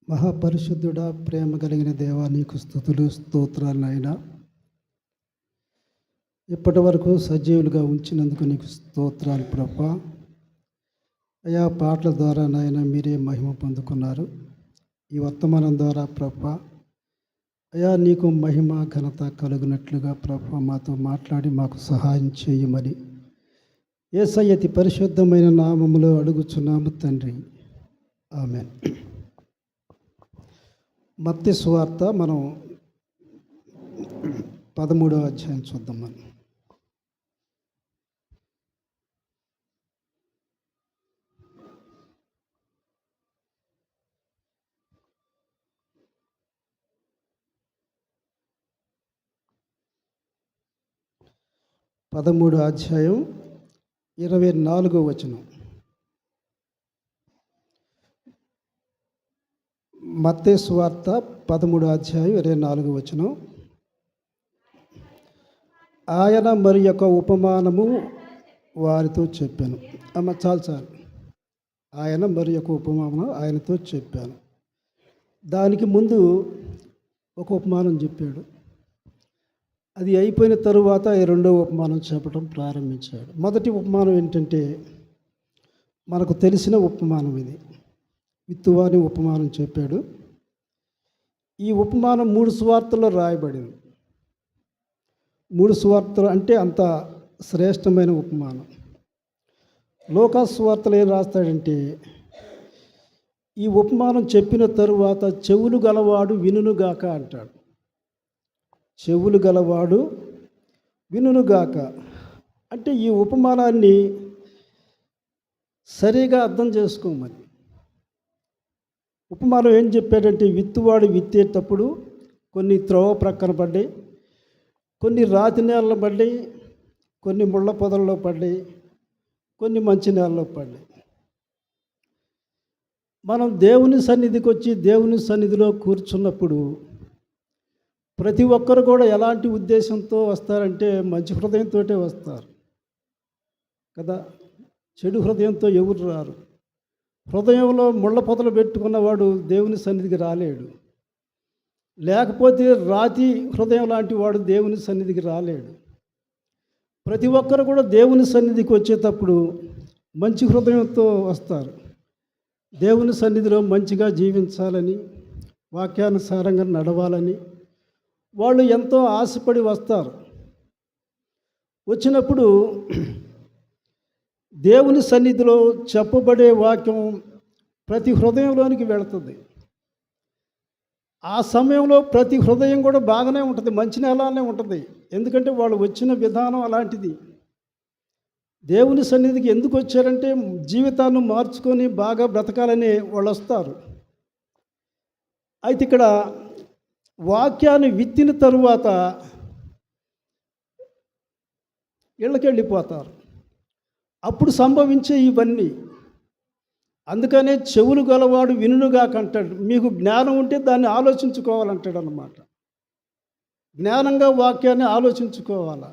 మహాపరిశుద్ధుడా, ప్రేమ కలిగిన దేవా, నీకు స్తుతులు స్తోత్రాలు నాయన. ఇప్పటి వరకు సజీవులుగా ఉంచినందుకు నీకు స్తోత్రాలు ప్రభా. అయా, పాటల ద్వారా నాయన మీరే మహిమ పొందుకున్నారు. ఈ వర్తమానం ద్వారా ప్రభా అయా నీకు మహిమ ఘనత కలుగునట్లుగా ప్రభా మాతో మాట్లాడి మాకు సహాయం చేయమని యేసయ్య అతి పరిశుద్ధమైన నామములో అడుగుచున్నాము తండ్రి, ఆమేన్. మత్తయి సువార్త మనం 13వ అధ్యాయం చూద్దాం. మనం 13వ అధ్యాయం 24వ వచనం. మత్తయి సువార్త 13వ అధ్యాయం 24వ వచనం. ఆయన మరి యొక్క ఉపమానము వారితో చెప్పాను. చాలు. ఆయన మరి యొక్క ఉపమానం ఆయనతో చెప్పాను. దానికి ముందు ఒక ఉపమానం చెప్పాడు. అది అయిపోయిన తరువాత రెండవ ఉపమానం చెప్పడం ప్రారంభించాడు. మొదటి ఉపమానం ఏంటంటే మనకు తెలిసిన ఉపమానం ఇది. విత్తువాని ఉపమానం చెప్పాడు. ఈ ఉపమానం 3 సువార్తల్లో రాయబడింది. 3 సువార్తలు అంటే అంత శ్రేష్టమైన ఉపమానం. లూకా సువార్తలు ఏం రాస్తాడంటే, ఈ ఉపమానం చెప్పిన తరువాత చెవులు గలవాడు వినుగాక అంటాడు. చెవులు గలవాడు వినుగాక అంటే ఈ ఉపమానాన్ని సరిగా అర్థం చేసుకోమని. ఉపమానం ఏం చెప్పాడంటే, విత్తువాడు విత్తేటప్పుడు కొన్ని త్రోవ ప్రక్కన పడ్డాయి, కొన్ని రాతి నేలలో పడ్డాయి, కొన్ని ముళ్ళ పొదల్లో పడ్డాయి, కొన్ని మంచి నేలలో పడ్డాయి. మనం దేవుని సన్నిధికి వచ్చి దేవుని సన్నిధిలో కూర్చున్నప్పుడు ప్రతి ఒక్కరు కూడా ఎలాంటి ఉద్దేశంతో వస్తారంటే మంచి హృదయంతో వస్తారు కదా. చెడు హృదయంతో ఎవరు రారు. హృదయంలో ముళ్ళ పొదలు పెట్టుకున్నవాడు దేవుని సన్నిధికి రాలేడు. లేకపోతే రాతి హృదయం లాంటి వాడు దేవుని సన్నిధికి రాలేడు. ప్రతి ఒక్కరు కూడా దేవుని సన్నిధికి వచ్చేటప్పుడు మంచి హృదయంతో వస్తారు. దేవుని సన్నిధిలో మంచిగా జీవించాలని, వాక్యానుసారంగా నడవాలని వాళ్ళు ఎంతో ఆశపడి వస్తారు. వచ్చినప్పుడు దేవుని సన్నిధిలో చెప్పబడే వాక్యం ప్రతి హృదయంలోనికి వెళుతుంది. ఆ సమయంలో ప్రతి హృదయం కూడా బాగానే ఉంటుంది, మంచి నేలానే ఉంటుంది. ఎందుకంటే వాళ్ళు వచ్చిన విధానం అలాంటిది. దేవుని సన్నిధికి ఎందుకు వచ్చారంటే జీవితాన్ని మార్చుకొని బాగా బ్రతకాలని వాళ్ళు వస్తారు. అయితే ఇక్కడ వాక్యాన్ని విత్తిన తరువాత ఇళ్ళకి వెళ్ళిపోతారు. అప్పుడు సంభవించే ఇవన్నీ. అందుకనే చెవులు గలవాడు వినుగాక అంటాడు. మీకు జ్ఞానం ఉంటే దాన్ని ఆలోచించుకోవాలంటాడు అన్నమాట. జ్ఞానంగా వాక్యాన్ని ఆలోచించుకోవాలి.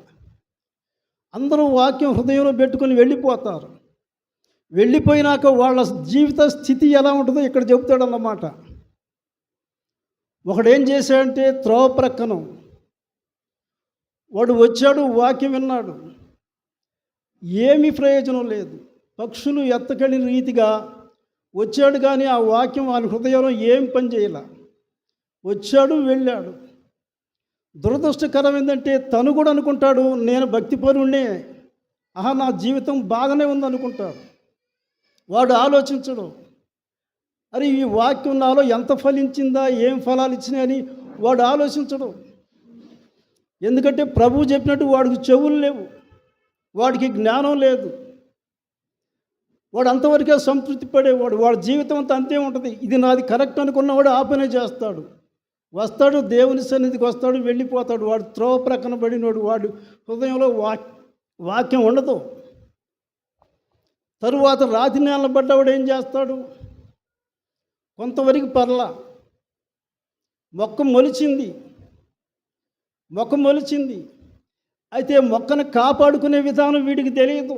అందరూ వాక్యం హృదయంలో పెట్టుకొని వెళ్ళిపోతారు. వెళ్ళిపోయినాక వాళ్ళ జీవిత స్థితి ఎలా ఉంటుందో ఇక్కడ చెబుతాడు అన్నమాట. ఒకడేం చేశాడంటే త్రోవ ప్రక్కన వాడు వచ్చాడు, వాక్యం విన్నాడు, ఏమీ ప్రయోజనం లేదు. పక్షులు ఎత్తకెళ్ళిన రీతిగా వచ్చాడు, కానీ ఆ వాక్యం వాని హృదయంలో ఏం పని చేయాల. వచ్చాడు, వెళ్ళాడు. దురదృష్టకరం ఏంటంటే తను కూడా అనుకుంటాడు, నేను భక్తిపరుణ్ణే, నా జీవితం బాగానే ఉందనుకుంటాడు. వాడు ఆలోచించడు, అరే ఈ వాక్యం నాలో ఎంత ఫలించిందా, ఏం ఫలాలు ఇచ్చినాయని వాడు ఆలోచించడు. ఎందుకంటే ప్రభువు చెప్పినట్టు వాడికి చెవులు లేవు, వాడికి జ్ఞానం లేదు. వాడు అంతవరకే సంతృప్తి పడేవాడు. వాడి జీవితం అంతా అంతే ఉంటుంది. ఇది నాది కరెక్ట్ అనుకున్నవాడు ఆ పనే చేస్తాడు. వస్తాడు, దేవుని సన్నిధికి వస్తాడు, వెళ్ళిపోతాడు. వాడు త్రోవ ప్రక్కన పడినవాడు. వాడు హృదయంలో వాక్యం ఉండదు. తరువాత రాతి నేల పడ్డవాడు ఏం చేస్తాడు? కొంతవరకు పర్లా, మొక్క మొలిచింది. అయితే మొక్కను కాపాడుకునే విధానం వీడికి తెలియదు.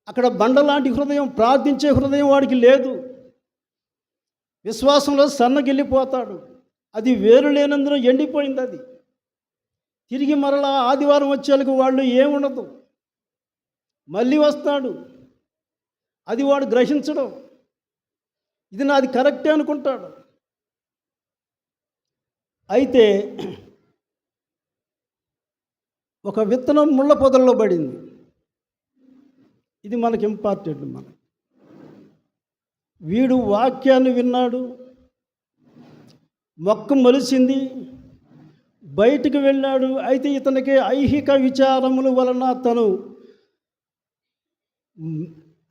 అక్కడ బండలాంటి హృదయం, ప్రార్థించే హృదయం వాడికి లేదు. విశ్వాసంలో సన్నగిల్లిపోతాడు. అది వేరు లేనందున ఎండిపోయింది. అది తిరిగి మరలా ఆదివారం వచ్చేందుకు వాళ్ళు ఏముండదు, మళ్ళీ వస్తాడు. అది వాడు గ్రహించడం, ఇది నాది కరెక్టే అనుకుంటాడు. అయితే ఒక విత్తనం ముళ్ళ పొదల్లో పడింది. ఇది మనకి ఇంపార్టెంట్. వీడు వాక్యాన్ని విన్నాడు, మొక్క మొలిచింది, బయటికి వెళ్ళాడు. అయితే ఇతనికి ఐహిక విచారముల వలన తను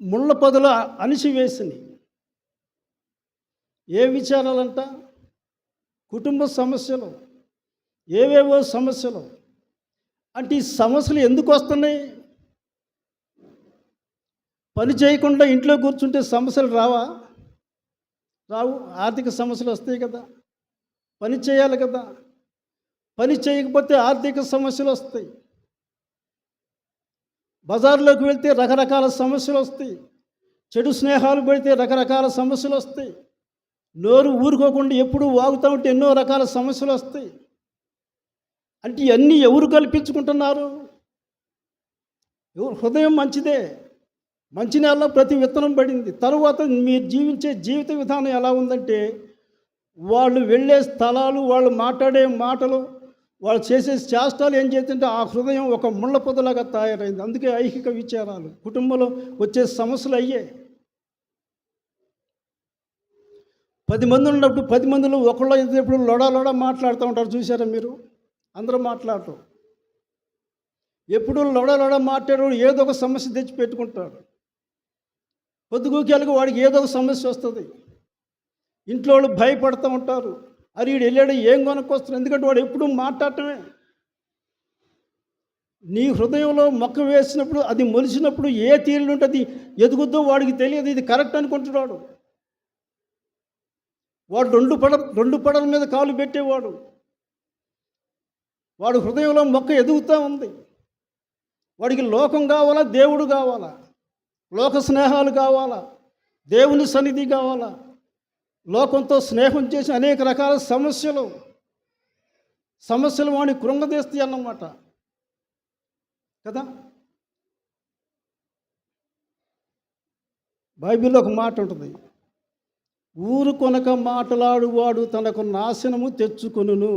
ముళ్ళ పొదలు అణిచివేసింది. ఏ విచారాలంట? కుటుంబ సమస్యలు, ఏవేవో సమస్యలు. అంటే ఈ సమస్యలు ఎందుకు వస్తున్నాయి? పని చేయకుండా ఇంట్లో కూర్చుంటే సమస్యలు రావా? రావు. ఆర్థిక సమస్యలు వస్తాయి కదా, పని చేయాలి కదా. పని చేయకపోతే ఆర్థిక సమస్యలు వస్తాయి. బజార్లోకి వెళ్తే రకరకాల సమస్యలు వస్తాయి. చెడు స్నేహాలు పెడితే రకరకాల సమస్యలు వస్తాయి. నోరు ఊరుకోకుండా ఎప్పుడూ వాగుతూ ఉంటే ఎన్నో రకాల సమస్యలు వస్తాయి. అంటే ఇవన్నీ ఎవరు కల్పించుకుంటున్నారు? హృదయం మంచిదే, మంచి నేలలో ప్రతి విత్తనం పడింది. తరువాత మీరు జీవించే జీవిత విధానం ఎలా ఉందంటే, వాళ్ళు వెళ్ళే స్థలాలు, వాళ్ళు మాట్లాడే మాటలు, వాళ్ళు చేసే చేష్టాలు ఏం చేస్తుంటే ఆ హృదయం ఒక ముళ్ళ పొదలాగా తయారైంది. అందుకే ఐహిక విచారాలు, కుటుంబంలో వచ్చే సమస్యలు అయ్యే. 10 మంది ఉన్నప్పుడు 10 మందిలో ఒకళ్ళు ఎప్పుడు లొడ మాట్లాడుతూ ఉంటారు, చూసారా మీరు? అందరూ మాట్లాడటం. ఎప్పుడు లొడ మాట్లాడేవాడు ఏదో ఒక సమస్య తెచ్చి పెట్టుకుంటాడు. పొద్దుగూకేళ్ళకి వాడికి ఏదో ఒక సమస్య వస్తుంది. ఇంట్లో వాళ్ళు భయపడుతూ ఉంటారు, అరే వీడు వెళ్ళాడు ఏం కొనుక్కొస్తారు. ఎందుకంటే వాడు ఎప్పుడూ మాట్లాడటమే. నీ హృదయంలో మొక్క వేసినప్పుడు, అది మొలిచినప్పుడు ఏ తీరులు ఉంటే అది ఎదుగుద్దో వాడికి తెలియదు. ఇది కరెక్ట్ అనుకుంటున్నాడు. వాడు రెండు పడల మీద కాలు పెట్టేవాడు. వాడు హృదయంలో మొక్క ఎదుగుతూ ఉంది. వాడికి లోకం కావాలా, దేవుడు కావాలా? లోక స్నేహాలు కావాలా, దేవుని సన్నిధి కావాలా? లోకంతో స్నేహం చేసి అనేక రకాల సమస్యలు వాడిని కృంగదీస్తాయి అన్నమాట కదా. బైబిల్లో ఒక మాట ఉంటుంది, ఊరు కొనక మాట్లాడువాడు తనకు నాశనము తెచ్చుకొనును.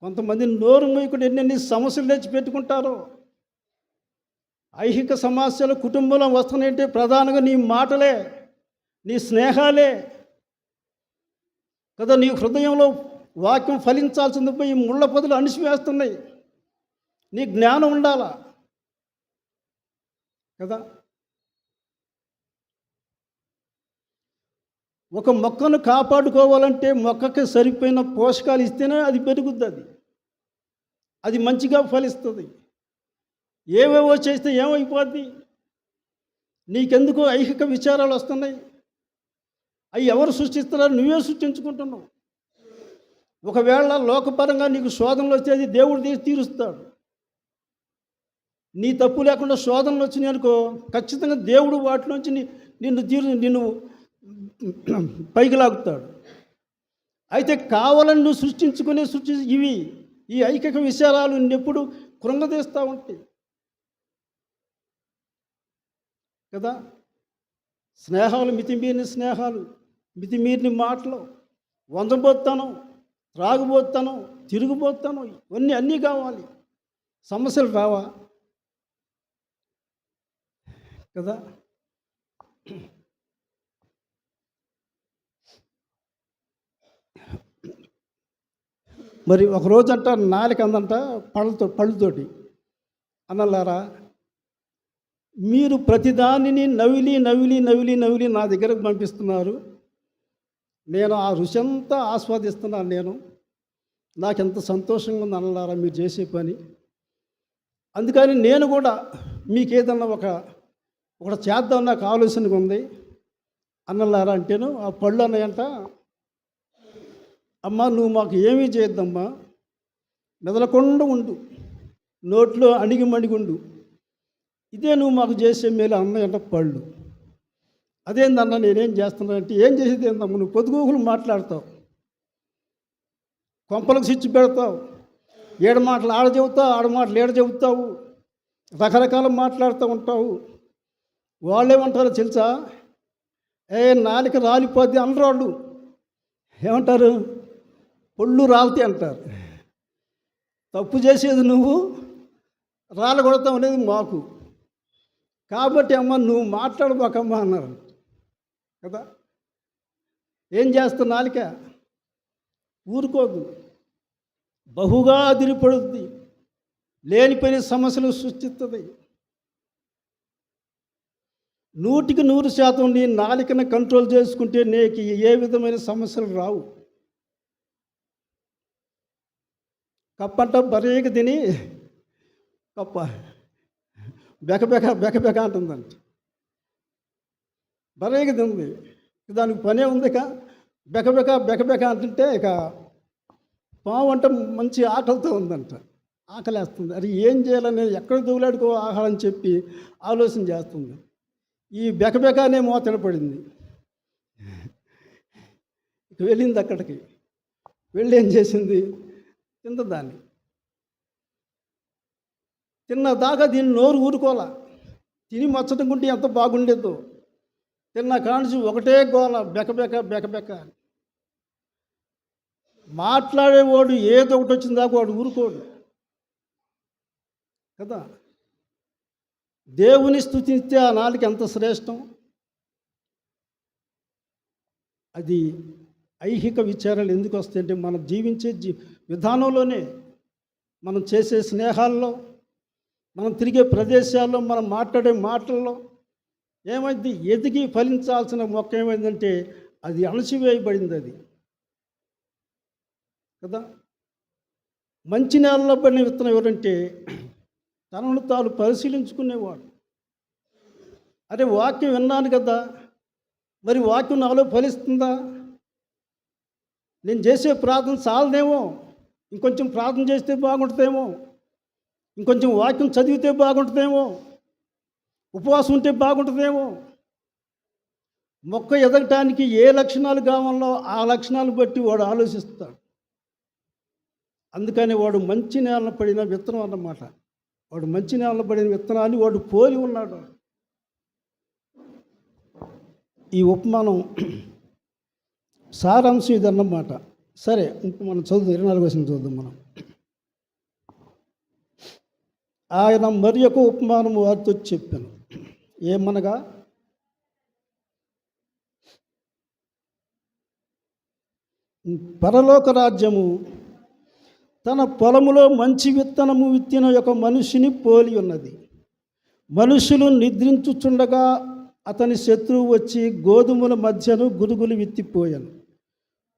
కొంతమంది నోరు మూయకుండా ఎన్నెన్ని సమస్యలు తెచ్చి పెట్టుకుంటారో. ఐహిక సమస్యలు కుటుంబంలో వస్తున్నాయంటే ప్రధానంగా నీ మాటలే, నీ స్నేహాలే కదా. నీ హృదయంలో వాక్యం ఫలించాల్సింది పోయి ముళ్ళ పొదలు అణిసివేస్తున్నాయి. నీ జ్ఞానం ఉండాలా కదా. ఒక మొక్కను కాపాడుకోవాలంటే మొక్కకి సరిపోయిన పోషకాలు ఇస్తేనే అది పెరుగుద్ది, అది మంచిగా ఫలిస్తుంది. ఏవేవో చేస్తే ఏమైపోద్ది? నీకెందుకు ఐహిక విచారాలు వస్తున్నాయి? అవి ఎవరు సృష్టిస్తున్నారు? నువ్వే సృష్టించుకుంటున్నావు. ఒకవేళ లోకపరంగా నీకు శోధనలు వచ్చేది దేవుడు తీరుస్తాడు. నీ తప్పు లేకుండా శోధనలు వచ్చినాయి అనుకో, ఖచ్చితంగా దేవుడు వాటిలోంచి నిన్ను పైకి లాగుతాడు. అయితే కావాలని నువ్వు సృష్టించుకునే ఈ ఐకిక విషయాలు నిన్నెప్పుడు కృంగదీస్తూ ఉంటాయి కదా. స్నేహాలు, మితిమీరిన స్నేహాలు, మితిమీరిన మాటలు, వందబోతాను, త్రాగుబోతాను, తిరిగిపోతాను, ఇవన్నీ అన్నీ కావాలి. సమస్యలు రావా కదా. మరి ఒకరోజంట నాలుక అందంట పళ్ళతోటి, అన్నలారా మీరు ప్రతిదానిని నవిలి నా దగ్గరకు పంపిస్తున్నారు. నేను ఆ రుచి అంతా ఆస్వాదిస్తున్నాను. నాకెంత సంతోషంగా ఉంది అన్నలారా మీరు చేసే పని. అందుకని నేను కూడా మీకు ఏదన్నా ఒకటి చేద్దాం నాకు ఆలోచనగా ఉంది అన్నలారా అంటేను, ఆ పళ్ళు అన్నాయంట, అమ్మ నువ్వు మాకు ఏమీ చేయొద్దమ్మా, మెదలకుండా ఉండు, నోట్లో అణిగి ఉండు, ఇదే నువ్వు మాకు చేసే మేలు అన్నాయంట పళ్ళు. అదేందన్నా నేనేం చేస్తున్నానంటే, ఏం చేసేది ఏందమ్మా, నువ్వు పొద్దుగూకులు మాట్లాడతావు, కొంపలకు స్విచ్ పెడతావు, ఏడు మాటలు ఆడ చెబుతావు, ఆడ మాటలు ఏడ చెబుతావు, రకరకాల మాట్లాడుతూ ఉంటావు. వాళ్ళేమంటారో తెలుసా? నాలిక రాలిపోద్ది అనరు వాళ్ళు. ఏమంటారు? పొళ్ళు రాలితే అంటారు. తప్పు చేసేది నువ్వు, రాలగొడతాం అనేది మాకు. కాబట్టి అమ్మ నువ్వు మాట్లాడబోకమ్మా అన్నారు కదా. ఏం చేస్తావు? నాలిక ఊరుకోదు, బహుగా అదిరిపడుద్ది, లేనిపోయిన సమస్యలు సృష్టిస్తుంది. 100% నీ నాలికను కంట్రోల్ చేసుకుంటే నీకు ఏ విధమైన సమస్యలు రావు. కప్పంట బరేగా తిని కప్ప బెకబెక అంటుందంట. బరేగా తింది, దానికి పనే ఉంది. ఇక బెకబెక అంటుంటే ఇక పాము అంట మంచి ఆకలితో ఉందంట, ఆకలేస్తుంది. అది ఏం చేయాలని ఎక్కడ దూలాడుకో ఆహారం చెప్పి ఆలోచన చేస్తుంది. ఈ బెకబెకనే మోతన పడింది. ఇక వెళ్ళింది అక్కడికి. వెళ్ళి ఏం చేసింది? తిన్నదాన్ని. తిన్నదాకా దీన్ని నోరు ఊరుకోలా. తిని మచ్చటకుంటే ఎంత బాగుండేదో. తిన్న కానించి ఒకటే గోల, బెకబెక. మాట్లాడేవాడు ఏదో ఒకటి వచ్చిందాక వాడు ఊరుకోడు కదా. దేవుని స్తుతిస్తే ఆ నాలుక ఎంత శ్రేష్టం. అది ఐహిక విచారాలు ఎందుకు వస్తాయంటే, మనం జీవించే విధానంలోనే, మనం చేసే స్నేహాల్లో, మనం తిరిగే ప్రదేశాల్లో, మనం మాట్లాడే మాటల్లో ఏమైంది? ఎదిగి ఫలించాల్సిన మొక్క ఏమైందంటే అది అణచివేయబడింది. అది కదా. మంచి నేలలో పడిన విత్తనం ఎవరంటే తనను తాను పరిశీలించుకునేవాడు. అరే వాక్యం విన్నాను కదా, మరి వాక్యం నాలో ఫలిస్తుందా? నేను చేసే ప్రార్థన చాలదేమో, ఇంకొంచెం ప్రార్థన చేస్తే బాగుంటుందేమో, ఇంకొంచెం వాక్యం చదివితే బాగుంటుందేమో, ఉపవాసం ఉంటే బాగుంటుందేమో. మొక్క ఎదగటానికి ఏ లక్షణాలు కావాలో ఆ లక్షణాలు బట్టి వాడు ఆలోచిస్తాడు. అందుకని వాడు మంచి నేల పడిన విత్తనం అన్నమాట. వాడు మంచి నేల పడిన విత్తనాన్ని వాడు పోలి ఉన్నాడు. ఈ ఉపమానం సారాంశం ఇదన్నమాట. సరే, ఇంక మనం 24 వచనం చూద్దాం. మనం ఆయన మరి ఒక ఉపమానం వారితో చెప్పాను. ఏమనగా, పరలోక రాజ్యము తన పొలములో మంచి విత్తనము విత్తిన ఒక మనిషిని పోలి ఉన్నది. మనుషులు నిద్రించుచుండగా అతని శత్రువు వచ్చి గోధుమల మధ్యను గురుగులు విత్తిపోయాను.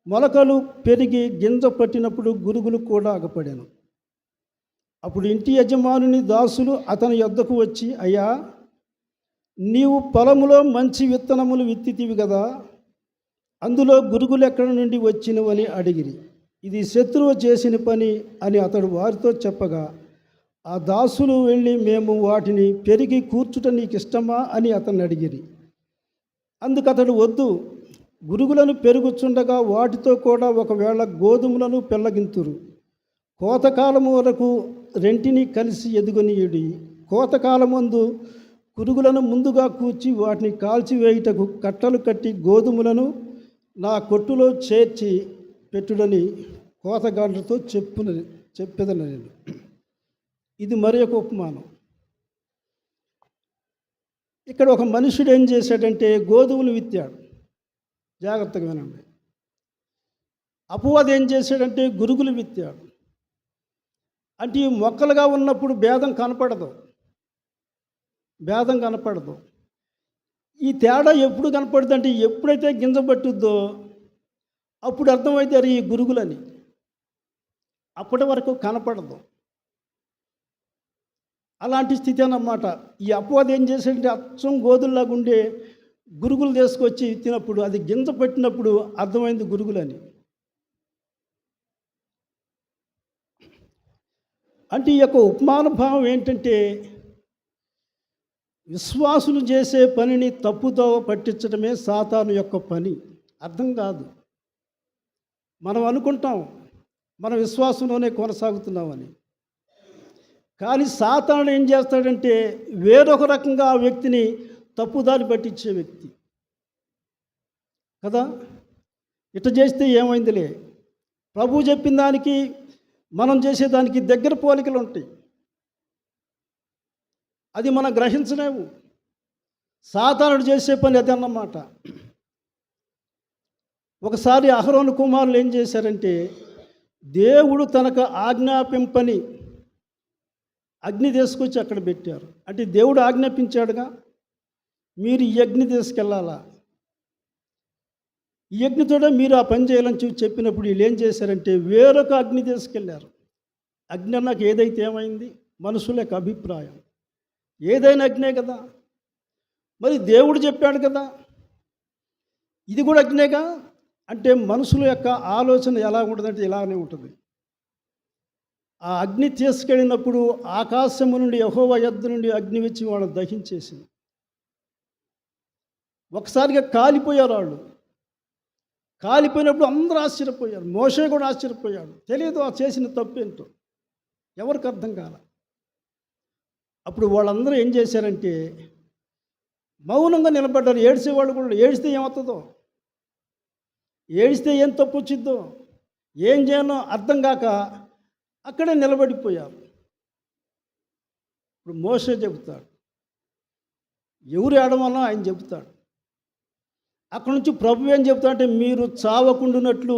మొలకలు పెరిగి గింజ పట్టినప్పుడు గురుగులు కూడా అగపడాను. అప్పుడు ఇంటి యజమానుని దాసులు అతని యొద్దకు వచ్చి, అయ్యా, నీవు పొలములో మంచి విత్తనములు విత్తితివి కదా, అందులో గురుగులు ఎక్కడి నుండి వచ్చినవని అడిగిరి. ఇది శత్రువు చేసిన పని అని అతడు వారితో చెప్పగా, ఆ దాసులు వెళ్ళి, మేము వాటిని పెరిగి కూర్చుట నీకు ఇష్టమా అని అతన్ని అడిగిరి. అందుకు అతడు, వద్దు, గురుగులను పెరుగుచుండగా వాటితో కూడా ఒకవేళ గోధుమలను పెళ్ళగింతురు. కోతకాలము వరకు రెంటిని కలిసి ఎదుగునీయుడి. కోతకాలమందు పురుగులను ముందుగా కూర్చి వాటిని కాల్చివేయుటకు కట్టలు కట్టి గోధుమలను నా కొట్టులో చేర్చి పెట్టుడని కోతగాళ్ళతో చెప్పేదను నేను. ఇది మరి ఒక ఉపమానం. ఇక్కడ ఒక మనుషుడు ఏం చేశాడంటే గోధుమలు విత్తాడు. జాగ్రత్తగా వినండి. అపవాది ఏం చేశాడంటే గురుగులు విత్తాడు. అంటే ఈ మొక్కలుగా ఉన్నప్పుడు భేదం కనపడదు. ఈ తేడా ఎప్పుడు కనపడుతుంది అంటే, ఎప్పుడైతే గింజ పట్టుద్దో అప్పుడు అర్థమైతే అది ఈ గురుగులని. అప్పటి వరకు కనపడదు. అలాంటి స్థితి అన్నమాట. ఈ అపవాది ఏం చేశాడంటే అచ్చం గోధుల్లాగా ఉండే గురుగులు తీసుకొచ్చి తినప్పుడు, అది గింజ పట్టినప్పుడు అర్థమైంది గురుగులని. అంటే ఈ యొక్క ఉపమాన భావం ఏంటంటే, విశ్వాసులు చేసే పనిని తప్పుతో పట్టించడమే సాతాను యొక్క పని. అర్థం కాదు. మనం అనుకుంటాం మన విశ్వాసంలోనే కొనసాగుతున్నామని. కానీ సాతాను ఏం చేస్తాడంటే వేరొక రకంగా ఆ వ్యక్తిని తప్పుదారి పట్టించే వ్యక్తి కదా. ఇట చేస్తే ఏమైందిలే, ప్రభు చెప్పిన దానికి మనం చేసేదానికి దగ్గర పోలికలు ఉంటాయి. అది మనం గ్రహించలేము. సాతానుడు చేసే పని అది అన్నమాట. ఒకసారి అహరోను కుమారులు ఏం చేశారంటే, దేవుడు తనకు ఆజ్ఞాపింపని అగ్ని తీసుకొచ్చి అక్కడ పెట్టారు. అంటే దేవుడు ఆజ్ఞాపించాడుగా, మీరు ఈ అగ్ని తీసుకెళ్ళాలా, ఈ అగ్నితోనే మీరు ఆ పని చేయాలని చెప్పినప్పుడు వీళ్ళు ఏం చేశారంటే వేరొక అగ్ని తీసుకెళ్ళారు. అగ్ని అన్నాక ఏదైతే ఏమైంది, మనుషుల యొక్క అభిప్రాయం. ఏదైనా అగ్నే కదా, మరి దేవుడు చెప్పాడు కదా ఇది కూడా అగ్నేగా. అంటే మనుషుల యొక్క ఆలోచన ఎలా ఉంటుందంటే ఇలానే ఉంటుంది. ఆ అగ్ని తీసుకెళ్ళినప్పుడు ఆకాశము నుండి యెహోవా యొద్ద నుండి అగ్ని వచ్చి వాళ్ళని దహించేసింది. ఒకసారిగా కాలిపోయారు వాళ్ళు. కాలిపోయినప్పుడు అందరూ ఆశ్చర్యపోయారు. మోషే కూడా ఆశ్చర్యపోయాడు. తెలియదు ఆ చేసిన తప్పేంటో, ఎవరికి అర్థం కాల. అప్పుడు వాళ్ళందరూ ఏం చేశారంటే మౌనంగా నిలబడ్డారు. ఏడ్చేవాళ్ళు కూడా, ఏడిస్తే ఏమవుతుందో, ఏడిస్తే ఏం తప్పు వచ్చిద్దో, ఏం చేయనో అర్థం కాక అక్కడే నిలబడిపోయారు. ఇప్పుడు మోషే చెబుతాడు, ఎవరు ఏడమన్నా ఆయన చెబుతాడు. అక్కడి నుంచి ప్రభు ఏం చెబుతాడంటే మీరు చావకుండునట్లు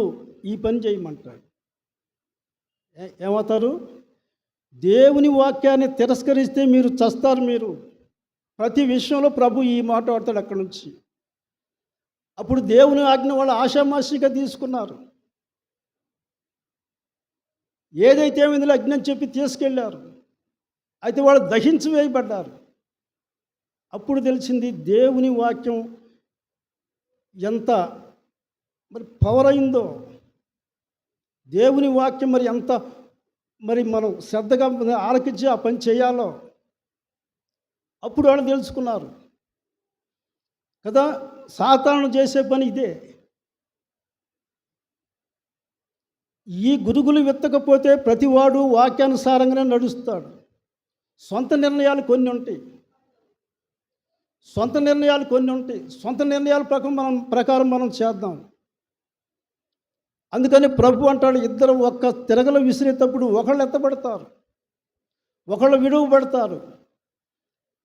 ఈ పని చేయమంటాడు. ఏమవుతారు? దేవుని వాక్యాన్ని తిరస్కరిస్తే మీరు చస్తారు. మీరు ప్రతి విషయంలో ప్రభు ఈ మాట వాడతాడు అక్కడి నుంచి. అప్పుడు దేవుని ఆజ్ఞ వాళ్ళు ఆషామాషిగా తీసుకున్నారు. ఏదైతే ఏమైందో అజ్ఞ అని చెప్పి తీసుకెళ్ళారు. అయితే వాళ్ళు దహించి వేయబడ్డారు. అప్పుడు తెలిసింది దేవుని వాక్యం ఎంత మరి పవర్ అయిందో, దేవుని వాక్యం మరి ఎంత మరి మనం శ్రద్ధగా ఆలకించి ఆ పని చేయాలో అప్పుడు వాళ్ళు తెలుసుకున్నారు కదా. సాతాను చేసే పని ఇదే. ఈ గురుగులు విత్తకపోతే ప్రతివాడు వాక్యానుసారంగానే నడుస్తాడు. సొంత నిర్ణయాలు కొన్ని ఉంటాయి. సొంత నిర్ణయాల ప్రకారం మనం చేద్దాం. అందుకని ప్రభు అంటాడు, ఇద్దరు ఒక్క తిరగలు విసిరేటప్పుడు ఒకళ్ళు ఎత్తబడతారు, ఒకళ్ళు విడువబడతారు.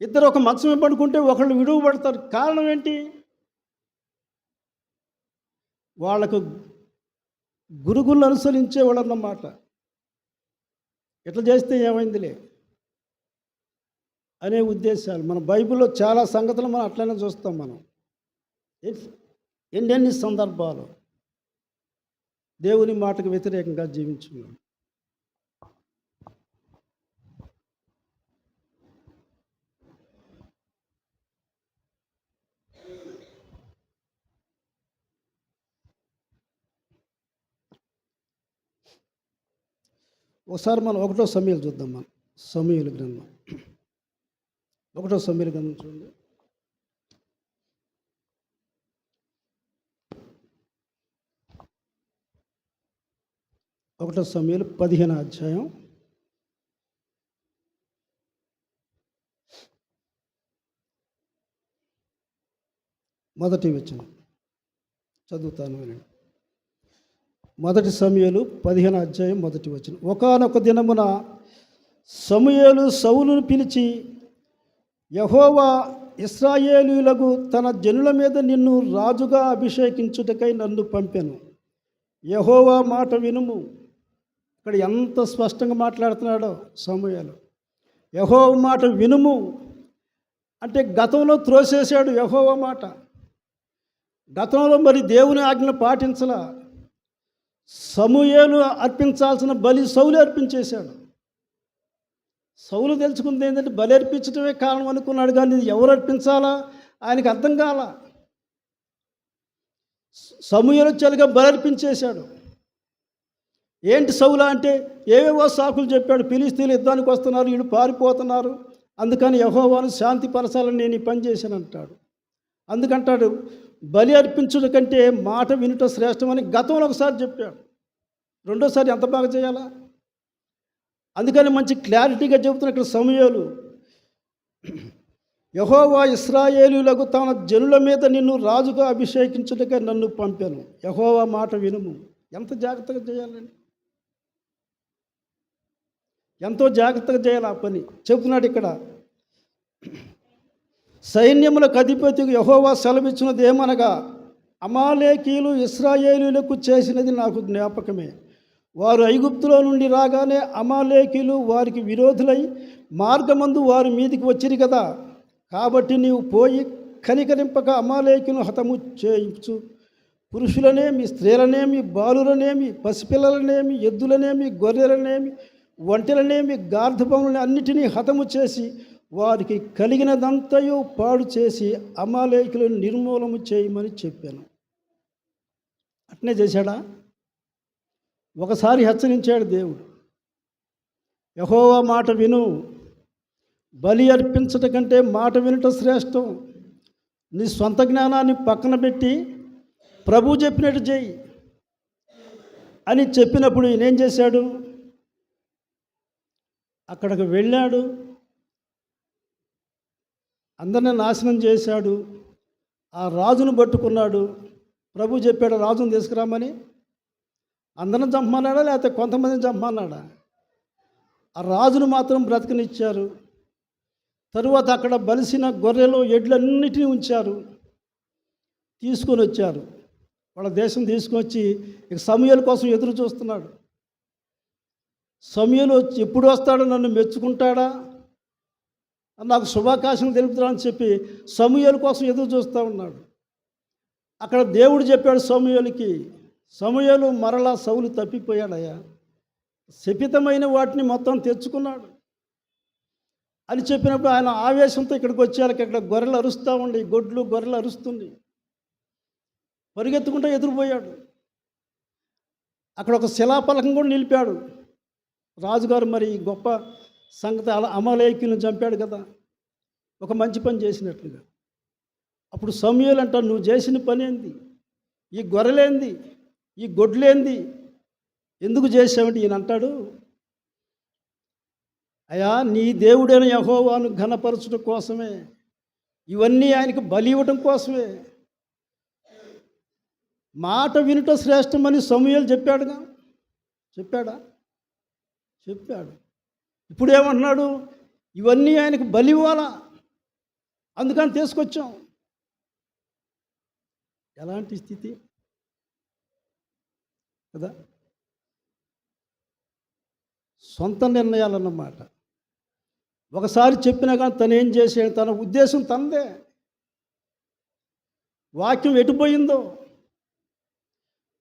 ఇద్దరు ఒక మంచం పడుకుంటే ఒకళ్ళు విడువబడతారు. కారణం ఏంటి? వాళ్ళకు గురుగులు అనుసరించేవాళ్ళు అన్నమాట. ఇట్లా చేస్తే ఏమైందిలే అనే ఉద్దేశాలు. మన బైబిల్లో చాలా సంగతులు మనం అట్లనే చూస్తాం. మనం ఎన్నెన్ని సందర్భాలు దేవుని మాటకు వ్యతిరేకంగా జీవించున్నాం. ఒకసారి మనం 1 సమూయేలు చూద్దాం. మనం సమూయేలు గ్రంథం 1 సమూయేలు గ్రంథం చూడండి. 1 సమూయేలు 15వ అధ్యాయం 1వ వచనం చదువుతాను వినండి. 1 సమూయేలు 15వ అధ్యాయం 1వ వచనం. ఒకానొక దినమున సమూయేలు సౌలును పిలిచి, యెహోవా ఇశ్రాయేలీయులకు తన జనుల మీద నిన్ను రాజుగా అభిషేకించుటకై నన్ను పంపెను. యెహోవా మాట వినుము. ఇక్కడ ఎంత స్పష్టంగా మాట్లాడుతున్నాడో సమూయేలు. యెహోవా మాట వినుము అంటే గతంలో త్రోసేశాడు యెహోవా మాట. గతంలో మరి దేవుని ఆజ్ఞ పాటించలా. సమూయేలు అర్పించాల్సిన బలి సౌలు అర్పించేశాడు. సౌలు తెలుసుకుంది ఏంటంటే బలి అర్పించడమే కారణం అనుకున్నాడు, కానీ ఎవరు అర్పించాలా ఆయనకు అర్థం కాల. సమూయేలు వచ్చాలుగా బలి అర్పించేశాడు. ఏంటి సౌలు అంటే ఏవేవో సాకులు చెప్పాడు. ఫిలిష్తీయులు యుద్ధానికి వస్తున్నారు, వీళ్ళు పారిపోతున్నారు అందుకని యెహోవాను శాంతిపరచాలని నేను ఈ పని చేశాను అంటాడు. అందుకంటాడు బలి అర్పించుట కంటే మాట వినుట శ్రేష్టమని గతంలో ఒకసారి చెప్పాడు. రెండోసారి ఎంత బాగా చేయాలా? అందుకని మంచి క్లారిటీగా చెబుతున్న ఇక్కడ సమూయేలు, యెహోవా ఇశ్రాయేలీయులకు తన జనుల మీద నిన్ను రాజుగా అభిషేకించుటకై నన్ను పంపాను. యెహోవా మాట వినుము. ఎంత జాగ్రత్తగా చేయాలండి, ఎంతో జాగ్రత్తగా చేయాలి ఆ పని. చెబుతున్నాడు ఇక్కడ, సైన్యములకు అధిపతికి యెహోవా సెలవిచ్చినది ఏమనగా, అమాలేకీయులు ఇశ్రాయేలీయులకు చేసినది నాకు జ్ఞాపకమే. వారు ఐగుప్తులో నుండి రాగానే అమాలేకీయులు వారికి విరోధులై మార్గమందు వారి మీదికి వచ్చిరి కదా. కాబట్టి నీవు పోయి కనికరింపక అమాలేకీయులను హతము చేయించు. పురుషులనేమి, స్త్రీలనేమి, బాలులనేమి, పసిపిల్లలనేమి, ఎద్దులనేమి, గొర్రెలనేమి, ఒంటెలనేమి, గార్ధబములని అన్నిటినీ హతము చేసి వారికి కలిగినదంతయు పాడు చేసి అమాలేకీయులను నిర్మూలము చేయమని చెప్పాను. అట్నే చేశాడా? ఒకసారి హెచ్చరించాడు దేవుడు, యెహోవా మాట విను, బలి అర్పించట కంటే మాట వినుట శ్రేష్టం. నీ సొంత జ్ఞానాన్ని పక్కన పెట్టి ప్రభు చెప్పినట్టు చేయి అని చెప్పినప్పుడు ఈయనేం చేశాడు? అక్కడికి వెళ్ళాడు, అందరిని నాశనం చేశాడు, ఆ రాజును పట్టుకున్నాడు. ప్రభు చెప్పాడు రాజును తీసుకురామని. అందరిని చంపమన్నాడా లేకపోతే కొంతమందిని చంపమన్నాడా? ఆ రాజును మాత్రం బ్రతకనిచ్చారు. తరువాత అక్కడ బలిసిన గొర్రెలు ఎడ్లన్నిటినీ ఉంచారు, తీసుకొని వచ్చారు. వాళ్ళ దేశం తీసుకొచ్చి ఇక సమూయేలు కోసం ఎదురు చూస్తున్నాడు. సమూయేలు వచ్చి ఎప్పుడు వస్తాడో, నన్ను మెచ్చుకుంటాడా, నాకు శుభాకాంక్షలు తెలుపుతాడా అని చెప్పి సమూయేలు కోసం ఎదురు చూస్తూ ఉన్నాడు. అక్కడ దేవుడు చెప్పాడు సమూయేలుకి, సమూయేలు మరలా సౌలు తప్పిపోయాడయ్యా, శపితమైన వాటిని మొత్తం తెచ్చుకున్నాడు అని చెప్పినప్పుడు ఆయన ఆవేశంతో ఇక్కడికి వచ్చారు. ఇక్కడ గొర్రెలు అరుస్తూ ఉండి, గొడ్లు గొర్రెలు అరుస్తుంది, పరిగెత్తుకుంటూ ఎదురుపోయాడు. అక్కడ ఒక శిలాఫలకం కూడా నిలిపాడు. రాజుగారు మరి గొప్ప సంగతి అమాలేకీయులను చంపాడు కదా, ఒక మంచి పని చేసినట్లుగా. అప్పుడు సమూయేలు అంటాడు, నువ్వు చేసిన పని ఏంది? ఈ గొర్రెలేంది, ఈ గొడ్లేంది, ఎందుకు చేసావంటే ఈయన అంటాడు, అయ్యా నీ దేవుడైన యెహోవాను ఘనపరచుట కోసమే, ఇవన్నీ ఆయనకి బలి ఇవ్వటం కోసమే. మాట వినుట శ్రేష్టమని సమూయేలు చెప్పాడుగా, చెప్పాడా? చెప్పాడు. ఇప్పుడు ఏమంటున్నాడు? ఇవన్నీ ఆయనకు బలి ఇవ్వాలా, అందుకని తీసుకొచ్చాం. ఎలాంటి స్థితి కదా, సొంత నిర్ణయాలన్నమాట. ఒకసారి చెప్పినా కానీ తను ఏం చేసాడు, తన ఉద్దేశం తనదే. వాక్యం ఎటుపోయిందో,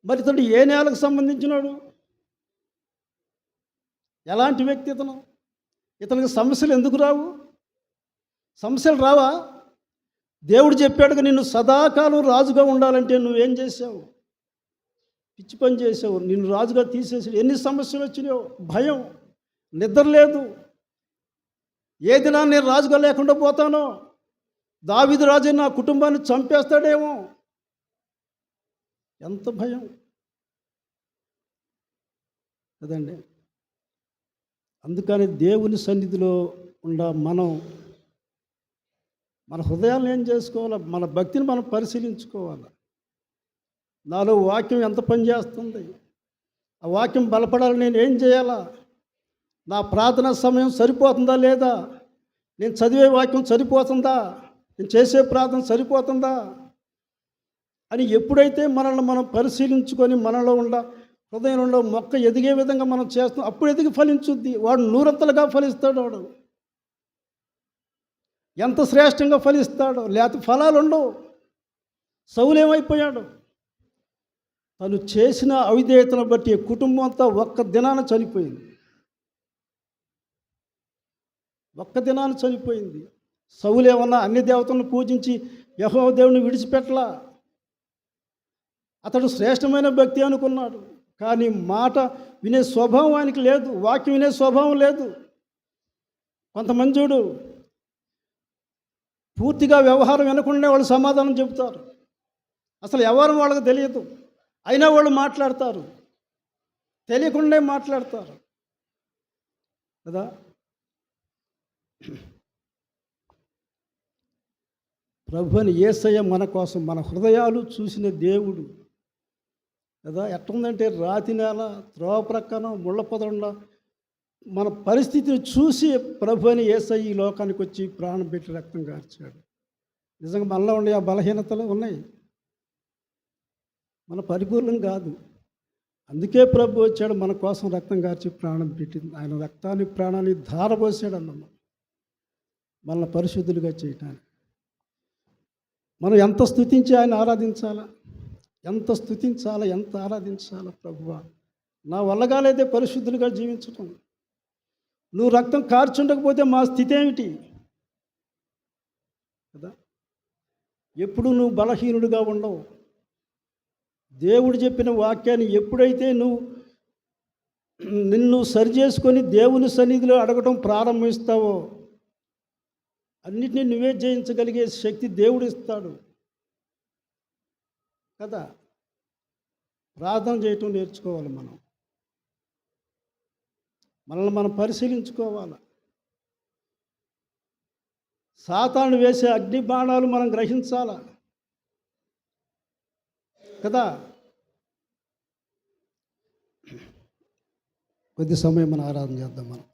మరి ఇతడు ఏ నేలకు సంబంధించినాడు, ఎలాంటి వ్యక్తి ఇతను, ఇతనికి సమస్యలు ఎందుకు రావు? సమస్యలు రావా? దేవుడు చెప్పాడుగా నిన్ను సదాకాలం రాజుగా ఉండాలంటే నువ్వేం చేసావు? పిచ్చి పని చేసావు, నిన్ను రాజుగా తీసేసాడు. ఎన్ని సమస్యలు వచ్చినాయో, భయం, నిద్ర లేదు. ఏ దినాన్ని నేను రాజుగా లేకుండా పోతానో, దావీదు రాజు నా కుటుంబాన్ని చంపేస్తాడేమో, ఎంత భయం కదండి. అందుకని దేవుని సన్నిధిలో మనం మన హృదయాలను ఏం చేసుకోవాలి, మన భక్తిని మనం పరిశీలించుకోవాలి. నాలో వాక్యం ఎంత పని చేస్తుంది, ఆ వాక్యం బలపడాలని నేను ఏం చేయాలా, నా ప్రార్థన సమయం సరిపోతుందా లేదా, నేను చదివే వాక్యం సరిపోతుందా, నేను చేసే ప్రార్థన సరిపోతుందా అని ఎప్పుడైతే మనల్ని మనం పరిశీలించుకొని మనలో హృదయంలో మొక్క ఎదిగే విధంగా మనం చేస్తాం, అప్పుడు ఎదిగి ఫలించుద్ది. వాడు నూరంతలుగా ఫలిస్తాడు. వాడు ఎంత శ్రేష్టంగా ఫలిస్తాడో, లేకపోతే ఫలాలు ఉండవు. సౌలు ఏమైపోయాడు? తను చేసిన అవిధేయతను బట్టి కుటుంబం అంతా ఒక్క దినాన చనిపోయింది. ఒక్క దినాన చనిపోయింది. సౌలు ఏమన్నా అన్ని దేవతలను పూజించి యెహోవా దేవుని విడిచిపెట్టలా. అతడు శ్రేష్టమైన భక్తి అనుకున్నాడు, కానీ మాట వినే స్వభావం ఆయనకి లేదు, వాక్యం వినే స్వభావం లేదు. కొంతమంది చూడు, పూర్తిగా వ్యవహారం వినకుండా వాళ్ళు సమాధానం చెబుతారు. అసలు ఎవరు వాళ్ళకి తెలియదు, అయినా వాళ్ళు మాట్లాడతారు, తెలియకుండా మాట్లాడతారు కదా. ప్రభుని యేసయ్య మన కోసం, మన హృదయాలు చూసిన దేవుడు కదా. ఎట్లుందంటే రాతి నేల, త్రోవ ప్రక్కన, ముళ్ళ పొదల మన పరిస్థితిని చూసి ప్రభుని యేసయ్య ఈ లోకానికి వచ్చి ప్రాణం పెట్టి రక్తం కార్చాడు. నిజంగా మనలో ఉండే ఆ బలహీనతలు ఉన్నాయి, మన పరిపూర్ణం కాదు. అందుకే ప్రభు వచ్చాడు, మన కోసం రక్తం కార్చి ప్రాణం పెట్టింది. ఆయన రక్తాన్ని ప్రాణాన్ని ధారపోసాడు అన్నమ్మ, మనల్ని పరిశుద్ధులుగా చేయటానికి. మనం ఎంత స్తుతించి ఆయన ఆరాధించాలా, ఎంత స్తుతించాలా, ఎంత ఆరాధించాలా. ప్రభువా, నా వల్ల కాలేదే పరిశుద్ధులుగా జీవించటం. నువ్వు రక్తం కార్చుండకపోతే మా స్థితి ఏమిటి కదా. ఎప్పుడు నువ్వు బలహీనుడిగా ఉండవు. దేవుడు చెప్పిన వాక్యాన్ని ఎప్పుడైతే నిన్ను సరి చేసుకొని దేవుని సన్నిధిలో అడగటం ప్రారంభిస్తావో, అన్నిటినీ నువ్వే జయించగలిగే శక్తి దేవుడు ఇస్తాడు కదా. ప్రార్థన చేయటం నేర్చుకోవాలి. మనల్ని మనం పరిశీలించుకోవాలి. సాతాను వేసే అగ్ని బాణాలు మనం గ్రహించాల కదా. కొద్ది సమయం మనం ఆరాధన చేద్దాం. మనం